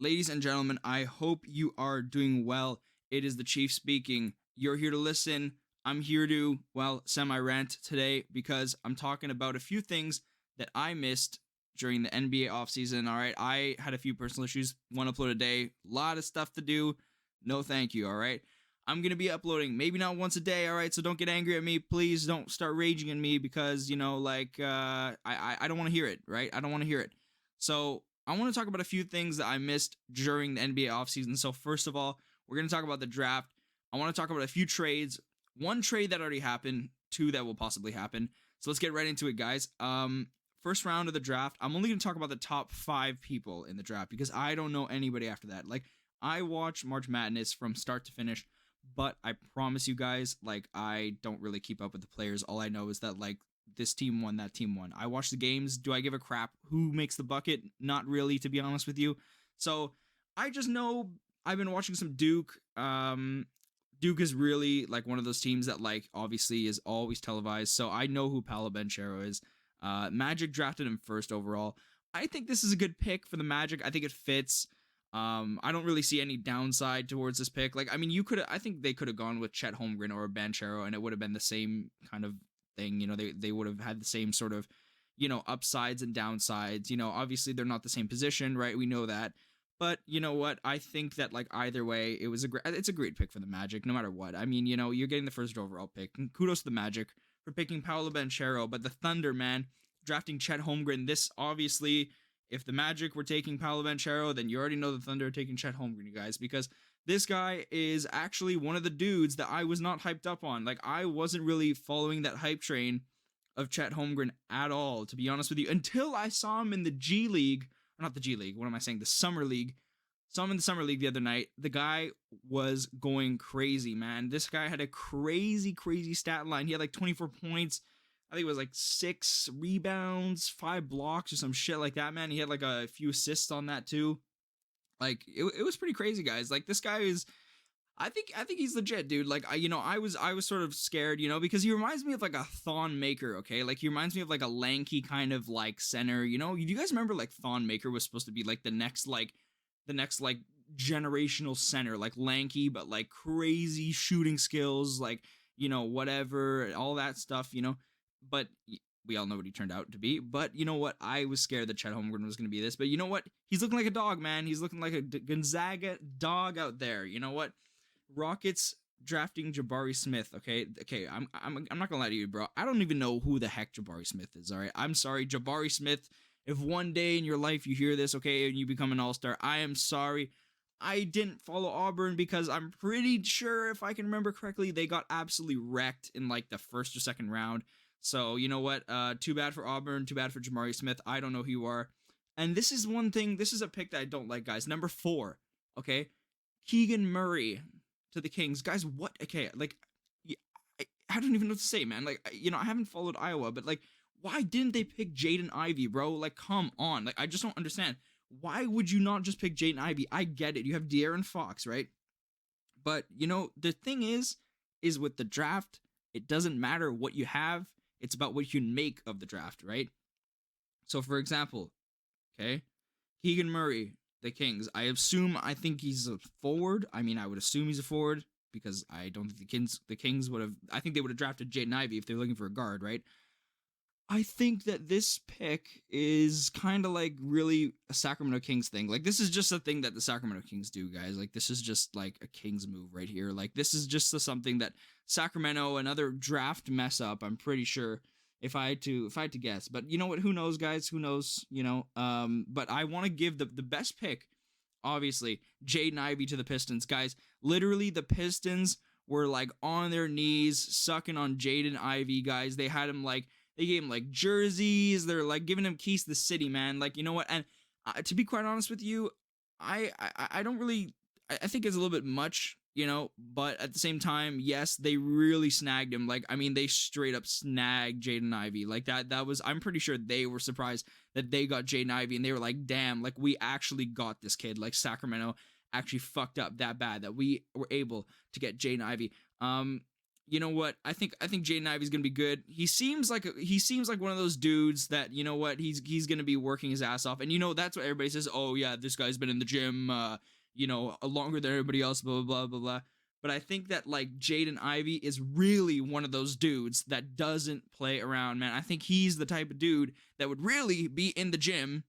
Ladies and gentlemen, I hope you are doing well. It is the Chief speaking. You're here to listen. I'm here to, well, semi rant today because I'm talking about a few things that I missed during the NBA offseason. All right. I had a few personal issues, one upload a day, a lot of stuff to do. No, thank you. All right. I'm going to be uploading maybe not once a day. All right. So don't get angry at me. Please don't start raging at me because, I don't want to hear it. Right. I don't want to hear it. So I want to talk about a few things that I missed during the NBA offseason. So first of all, we're going to talk about the draft. I want to talk about a few trades. One trade that already happened, two that will possibly happen. So let's get right into it, guys. First round of the draft. I'm only going to talk about the top 5 people in the draft because I don't know anybody after that. Like, I watch March Madness from start to finish, but I promise you guys, like, I don't really keep up with the players. All I know is that, like, this team won, that team won. I watch the games. Do I give a crap who makes the bucket? Not really, to be honest with you. So I just know I've been watching some Duke. Duke is really like one of those teams that, like, obviously is always televised. So I know who Paolo Banchero is. Magic drafted him first overall. I think this is a good pick for the Magic. I think it fits. I don't really see any downside towards this pick. Like, I mean, I think they could have gone with Chet Holmgren or Banchero, and it would have been the same kind of thing. You know, they would have had the same sort of, upsides and downsides. Obviously they're not the same position, right? We know that. But you know what? I think that, like, either way, it's a great pick for the Magic, no matter what. I mean, you're getting the first overall pick. And kudos to the Magic for picking Paolo Banchero, but the Thunder, man, drafting Chet Holmgren. This obviously, if the Magic were taking Paolo Banchero, then you already know the Thunder are taking Chet Holmgren, you guys, because this guy is actually one of the dudes that I was not hyped up on. Like, I wasn't really following that hype train of Chet Holmgren at all, to be honest with you, until I saw him in the G League. Or not the G League, what am I saying? The Summer League. Saw him in the Summer League the other night. The guy was going crazy, man. This guy had a crazy, crazy stat line. He had like 24 points. I think it was like 6 rebounds, 5 blocks, or some shit like that, man. He had like a few assists on that too. Like, it was pretty crazy, guys. Like, this guy is, I think he's legit, dude. Like, I was sort of scared, because he reminds me of like a Thon Maker, okay? Like, he reminds me of like a lanky kind of like center, Do you guys remember like Thon Maker was supposed to be like the next generational center, like lanky but like crazy shooting skills, like, whatever, all that stuff, But we all know what he turned out to be. But you know what? I was scared that Chet Holmgren was going to be this. But you know what? He's looking like a dog, man. He's looking like a Gonzaga dog out there. You know what? Rockets drafting Jabari Smith. Okay. I'm not gonna lie to you, bro. I don't even know who the heck Jabari Smith is. All right. I'm sorry, Jabari Smith. If one day in your life you hear this, okay, and you become an all-star, I am sorry. I didn't follow Auburn because I'm pretty sure, if I can remember correctly, they got absolutely wrecked in like the first or second round. So you know what? Too bad for Auburn. Too bad for Jabari Smith. I don't know who you are. And this is one thing. This is a pick that I don't like, guys. Number 4. Okay, Keegan Murray to the Kings. Guys, what? Okay, like, I don't even know what to say, man. Like, I haven't followed Iowa, but like, why didn't they pick Jaden Ivey, bro? Like, come on. Like, I just don't understand. Why would you not just pick Jaden Ivey? I get it. You have De'Aaron Fox, right? But, the thing is with the draft, it doesn't matter what you have. It's about what you can make of the draft, right? So, for example, okay, Keegan Murray, the Kings. I think he's a forward. I mean, I would assume he's a forward because I don't think the Kings would have. I think they would have drafted Jaden Ivey if they were looking for a guard, right? I think that this pick is kind of like really a Sacramento Kings thing. Like, this is just a thing that the Sacramento Kings do, guys. Like, this is just like a Kings move right here. Like, this is just something that Sacramento, another draft mess up, I'm pretty sure, if I had to guess. But you know what? Who knows, guys? Who knows? But I want to give the best pick, obviously, Jaden Ivey to the Pistons, guys. Literally, the Pistons were like on their knees sucking on Jaden Ivey, guys. They had him like. They gave him like jerseys. They're like giving him keys to the city, man. Like, you know what? And to be quite honest with you, I don't really. I think it's a little bit much, But at the same time, yes, they really snagged him. Like, I mean, they straight up snagged Jaden Ivey. Like that was. I'm pretty sure they were surprised that they got Jaden Ivey, and they were like, "Damn! Like, we actually got this kid. Like, Sacramento actually fucked up that bad that we were able to get Jaden Ivey." you know what? I think Jaden Ivey's gonna be good. He seems like one of those dudes that, you know what, he's gonna be working his ass off. And that's what everybody says. Oh yeah, this guy's been in the gym, longer than everybody else. Blah blah blah blah blah. But I think that like Jaden Ivey is really one of those dudes that doesn't play around, man. I think he's the type of dude that would really be in the gym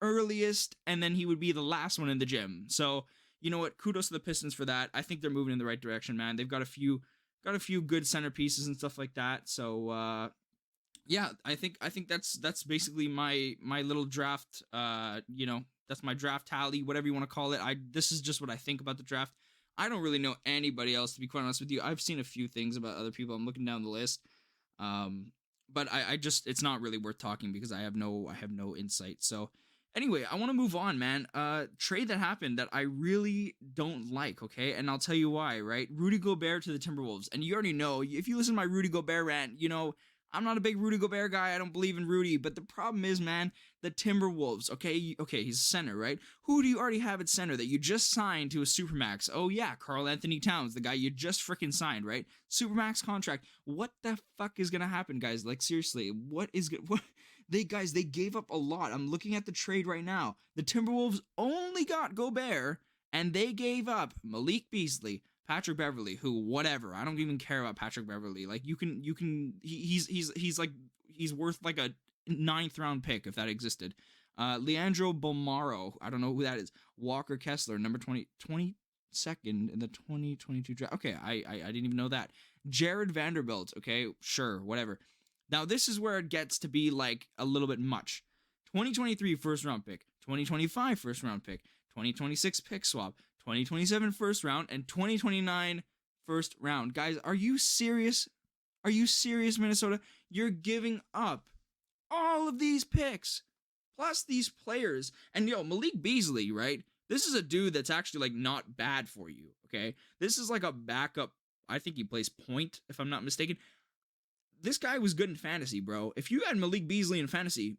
earliest, and then he would be the last one in the gym. So you know what? Kudos to the Pistons for that. I think they're moving in the right direction, man. They've got a few good centerpieces and stuff like that. So yeah, I think that's basically my little draft. That's my draft tally, whatever you want to call it. This is just what I think about the draft. I don't really know anybody else, to be quite honest with you. I've seen a few things about other people. I'm looking down the list. But I just, it's not really worth talking because I have no insight. So anyway, I want to move on, man. Trade that happened that I really don't like, okay? And I'll tell you why, right? Rudy Gobert to the Timberwolves. And you already know, if you listen to my Rudy Gobert rant, I'm not a big Rudy Gobert guy. I don't believe in Rudy. But the problem is, man, the Timberwolves, okay, he's a center, right? Who do you already have at center that you just signed to a Supermax? Oh, yeah, Karl Anthony Towns, the guy you just freaking signed, right? Supermax contract. What the fuck is going to happen, guys? Like, seriously, what? They gave up a lot. I'm looking at the trade right now. The Timberwolves only got Gobert, and they gave up Malik Beasley, Patrick Beverly, who, whatever. I don't even care about Patrick Beverly. Like, he's worth like a 9th round pick if that existed. Leandro Bolmaro, I don't know who that is. Walker Kessler, number 22nd in the 2022 draft. Okay, I didn't even know that. Jared Vanderbilt, okay, sure, whatever. Now, this is where it gets to be like a little bit much. 2023 first round pick, 2025 first round pick, 2026 pick swap, 2027 first round, and 2029 first round. Guys, are you serious? Are you serious, Minnesota? You're giving up all of these picks, plus these players. And Malik Beasley, right? This is a dude that's actually like not bad for you, okay? This is like a backup. I think he plays point, if I'm not mistaken. This guy was good in fantasy, bro. If you had Malik Beasley in fantasy,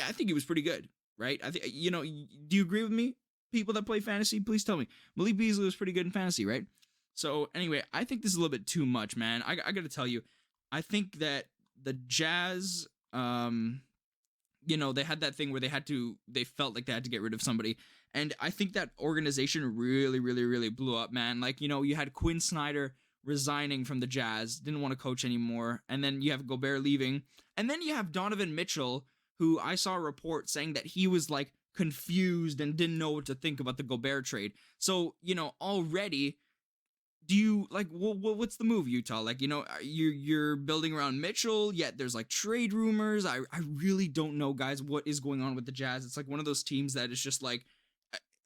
I think he was pretty good, right? I think, do you agree with me? People that play fantasy, please tell me. Malik Beasley was pretty good in fantasy, right? So anyway, I think this is a little bit too much, man. I got to tell you, I think that the Jazz, they had that thing where they felt like they had to get rid of somebody. And I think that organization really, really, really blew up, man. Like, you had Quinn Snyder resigning from the Jazz, didn't want to coach anymore. And then you have Gobert leaving. And then you have Donovan Mitchell, who I saw a report saying that he was like confused and didn't know what to think about the Gobert trade. So, already, do you like, what's the move, Utah? Like, you're building around Mitchell, yet there's like trade rumors. I really don't know, guys, what is going on with the Jazz. It's like one of those teams that is just like,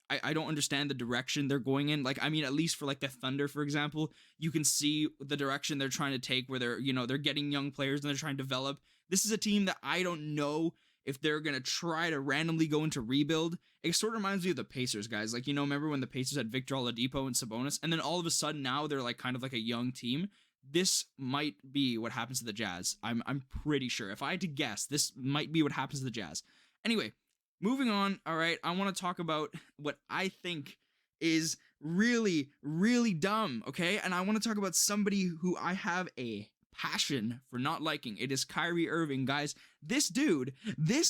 I don't understand the direction they're going in. Like, I mean, at least for like the Thunder, for example, you can see the direction they're trying to take where they're getting young players and they're trying to develop. This is a team that I don't know if they're going to try to randomly go into rebuild. It sort of reminds me of the Pacers, guys. Like, remember when the Pacers had Victor Oladipo and Sabonis, and then all of a sudden now they're like kind of like a young team. This might be what happens to the Jazz. I'm pretty sure. If I had to guess, this might be what happens to the Jazz. Anyway, moving on, all right, I want to talk about what I think is really, really dumb, okay? And I want to talk about somebody who I have a passion for not liking. It is Kyrie Irving, guys. This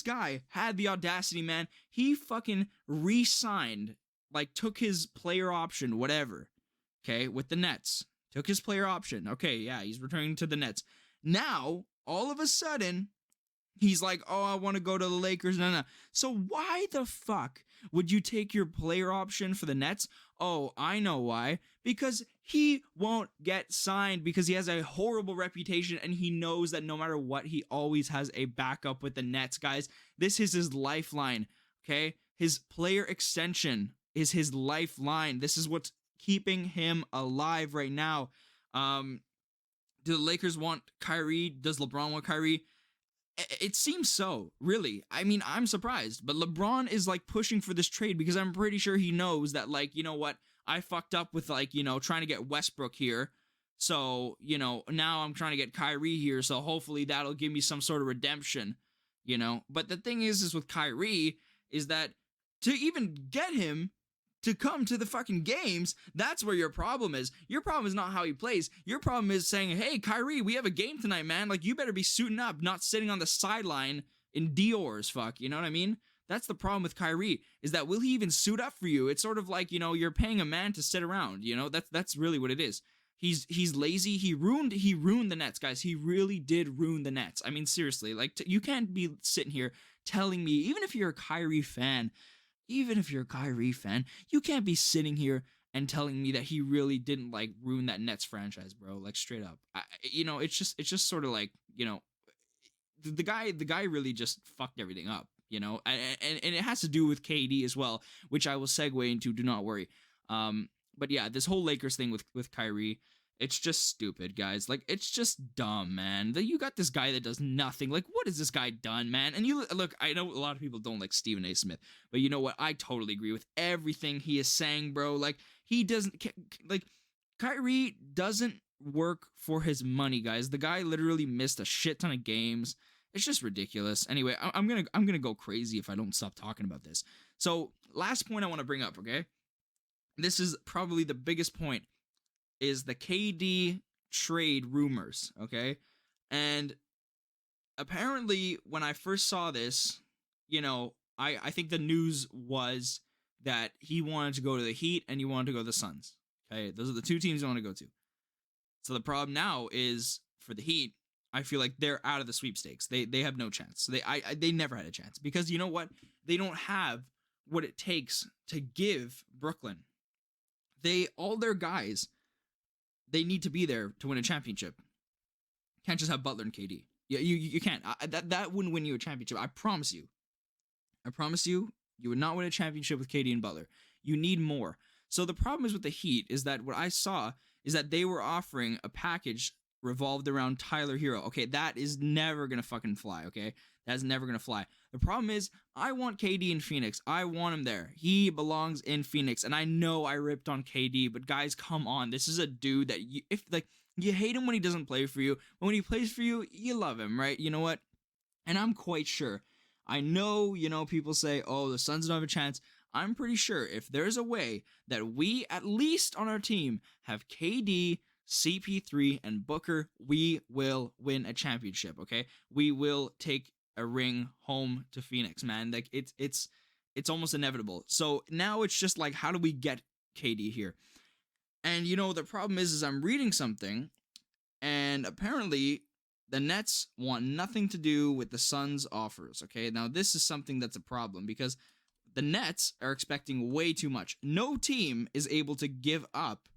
guy had the audacity, man. He fucking re-signed, like took his player option, whatever, okay, with the Nets. Took his player option. Okay, yeah, he's returning to the Nets. Now, all of a sudden, he's like, oh, I want to go to the Lakers. No. So why the fuck would you take your player option for the Nets? Oh, I know why. Because he won't get signed because he has a horrible reputation and he knows that no matter what, he always has a backup with the Nets, guys. This is his lifeline, okay? His player extension is his lifeline. This is what's keeping him alive right now. Do the Lakers want Kyrie? Does LeBron want Kyrie? It seems so, really. I mean, I'm surprised, but LeBron is like pushing for this trade because I'm pretty sure he knows that, like, you know what, I fucked up with like, trying to get Westbrook here. So, now I'm trying to get Kyrie here. So hopefully that'll give me some sort of redemption, But the thing is with Kyrie is that to even get him to come to the fucking games, that's where your problem is. Your problem is not how he plays. Your problem is saying, hey, Kyrie, we have a game tonight, man. Like, you better be suiting up, not sitting on the sideline in Dior's, fuck. You know what I mean? That's the problem with Kyrie, is that will he even suit up for you? It's sort of like, you're paying a man to sit around, that's really what it is. He's lazy. He ruined the Nets, guys. He really did ruin the Nets. I mean, seriously, like, you can't be sitting here telling me, even if you're a Kyrie fan, you can't be sitting here and telling me that he really didn't, like, ruin that Nets franchise, bro. Like, straight up. It's just sort of like, the guy really just fucked everything up, and it has to do with KD as well, which I will segue into. Do not worry. But yeah, this whole Lakers thing with Kyrie, it's just stupid, guys. Like, it's just dumb, man. You got this guy that does nothing. Like, what has this guy done, man? And you look, I know a lot of people don't like Stephen A. Smith, but you know what? I totally agree with everything he is saying, bro. Like, he doesn't, like, Kyrie doesn't work for his money, guys. The guy literally missed a shit ton of games. It's just ridiculous. Anyway, I'm gonna go crazy if I don't stop talking about this. So, last point I want to bring up, okay? This is probably the biggest point, is the KD trade rumors, okay? And apparently, when I first saw this, I think the news was that he wanted to go to the Heat and he wanted to go to the Suns. Okay, those are the two teams he wanted to go to. So the problem now is, for the Heat, I feel like they're out of the sweepstakes. They have no chance. They never had a chance, because you know what? They don't have what it takes to give Brooklyn. All their guys, they need to be there to win a championship. Can't just have Butler and KD. Yeah, you can't. That wouldn't win you a championship. I promise you. You would not win a championship with KD and Butler. You need more. So the problem is with the Heat is that what I saw is that they were offering a package revolved around Tyler Hero. Okay, that is never gonna fucking fly. Okay, that's never gonna fly. The problem is, I want KD in Phoenix. I want him there. He belongs in Phoenix. And I know I ripped on KD, but guys, come on. This is a dude that you hate him when he doesn't play for you, but when he plays for you, you love him, right? You know what? And I'm quite sure. I know, people say, oh, the Suns don't have a chance. I'm pretty sure if there's a way that we, at least on our team, have KD, CP3, and Booker, we will win a championship, okay? We will take a ring home to Phoenix, man. Like, it's almost inevitable. So now it's just like, how do we get KD here? And the problem is I'm reading something, and apparently the Nets want nothing to do with the Suns' offers. Okay, now this is something that's a problem, because the Nets are expecting way too much. No team is able to give up.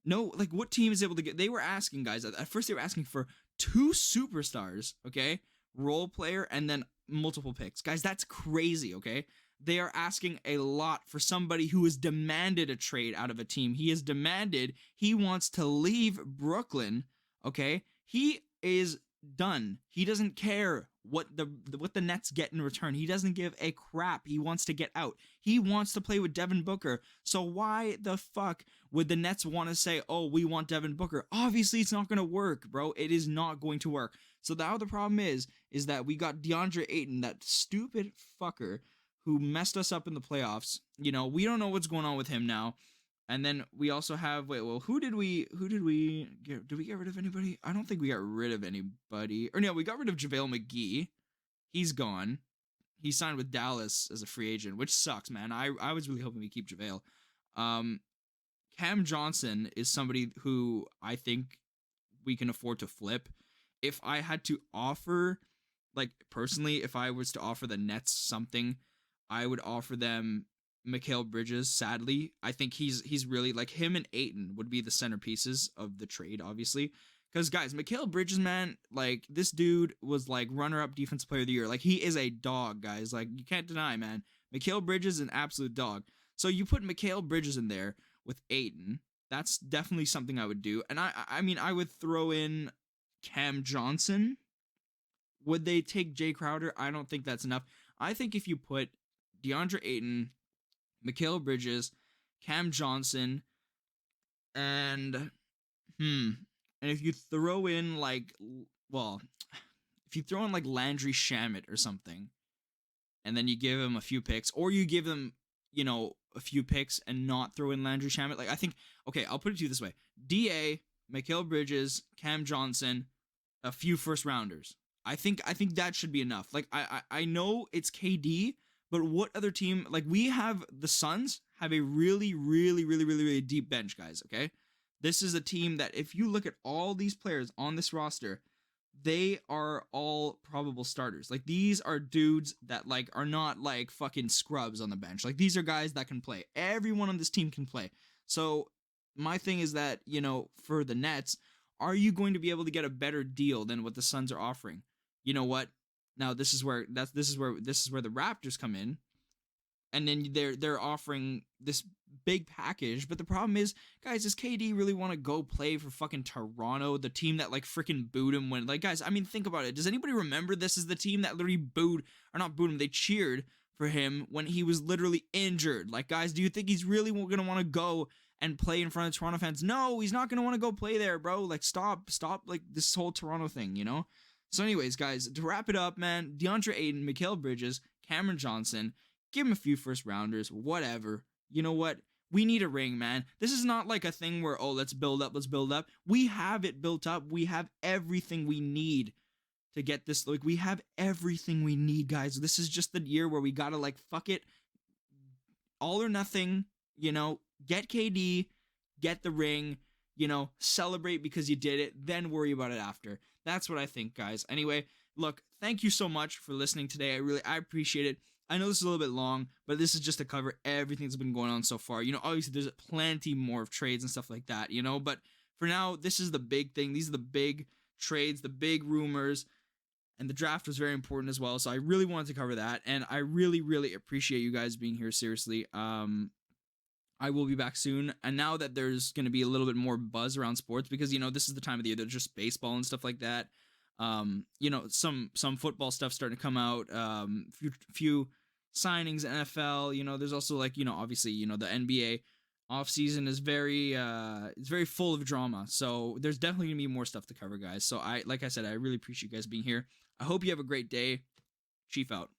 No, like, what team is able to get? They were asking, guys. At first, they were asking for 2 superstars. Okay. Role player, and then multiple picks. Guys, that's crazy, okay? They are asking a lot for somebody who has demanded a trade out of a team. He has demanded, he wants to leave Brooklyn, okay? He is done. He doesn't care what the Nets get in return. He doesn't give a crap. He wants to get out. He wants to play with Devin Booker. So why the fuck would the Nets want to say, oh, we want Devin Booker? Obviously, it's not going to work, bro. It is not going to work. So now the problem is that we got DeAndre Ayton, that stupid fucker who messed us up in the playoffs. We don't know what's going on with him now. And then we also have, who did we get? Did we get rid of anybody? I don't think we got rid of anybody. Or no, we got rid of JaVale McGee. He's gone. He signed with Dallas as a free agent, which sucks, man. I was really hoping we keep JaVale. Cam Johnson is somebody who I think we can afford to flip. If I had to offer, like, personally, if I was to offer the Nets something, I would offer them Mikal Bridges. Sadly, I think he's really, like, him and Ayton would be the centerpieces of the trade, obviously. Because, guys, Mikal Bridges, man, like, this dude was, like, runner-up defensive player of the year. Like, he is a dog, guys. Like, you can't deny, man. Mikal Bridges is an absolute dog. So you put Mikal Bridges in there with Ayton. That's definitely something I would do. And I mean, I would throw in Cam Johnson. Would they take Jay Crowder? I don't think that's enough. I think if you put DeAndre Ayton, Mikal Bridges, Cam Johnson, and if you throw in like Landry Shamet or something, and then you give him a few picks, or you give them, a few picks and not throw in Landry Shamet. Like I think, okay, I'll put it to you this way: Da, Mikal Bridges, Cam Johnson, a few first rounders. I think that should be enough. Like I know it's KD, but what other team? Like we have the Suns have a really deep bench, guys. Okay, this is a team that if you look at all these players on this roster, they are all probable starters. Like these are dudes that like are not like fucking scrubs on the bench. Like these are guys that can play. Everyone on this team can play. So my thing is that, for the Nets, are you going to be able to get a better deal than what the Suns are offering? You know what? Now this is where the Raptors come in, and then they're offering this big package. But the problem is, guys, does KD really want to go play for fucking Toronto, the team that like freaking booed him when, like, guys, I mean, think about it. Does anybody remember this is the team that literally not booed him, they cheered for him when he was literally injured? Like, guys, do you think he's really going to want to go and play in front of Toronto fans? No, he's not going to want to go play there, bro. Like, stop, like this whole Toronto thing, So anyways, guys, to wrap it up, man, DeAndre Ayton, Mikal Bridges, Cameron Johnson, give him a few first rounders, whatever. You know what? We need a ring, man. This is not like a thing where, oh, let's build up. We have it built up. We have everything we need to get this. Like, we have everything we need, guys. This is just the year where we gotta, like, fuck it. All or nothing, get KD, get the ring, celebrate because you did it, then worry about it after. That's what I think, guys. Anyway, look, thank you so much for listening today. I appreciate it. I know this is a little bit long, but this is just to cover everything that's been going on so far. Obviously there's plenty more of trades and stuff like that, but for now, this is the big thing. These are the big trades, the big rumors, and the draft was very important as well. So I really wanted to cover that, and I really appreciate you guys being here. Seriously. I will be back soon, and now that there's going to be a little bit more buzz around sports, because this is the time of the year, there's just baseball and stuff like that. Some football stuff starting to come out, few signings, NFL, there's also like, obviously, the NBA off season is it's very full of drama. So there's definitely gonna be more stuff to cover, guys. So like I said, I really appreciate you guys being here. I hope you have a great day. Chief out.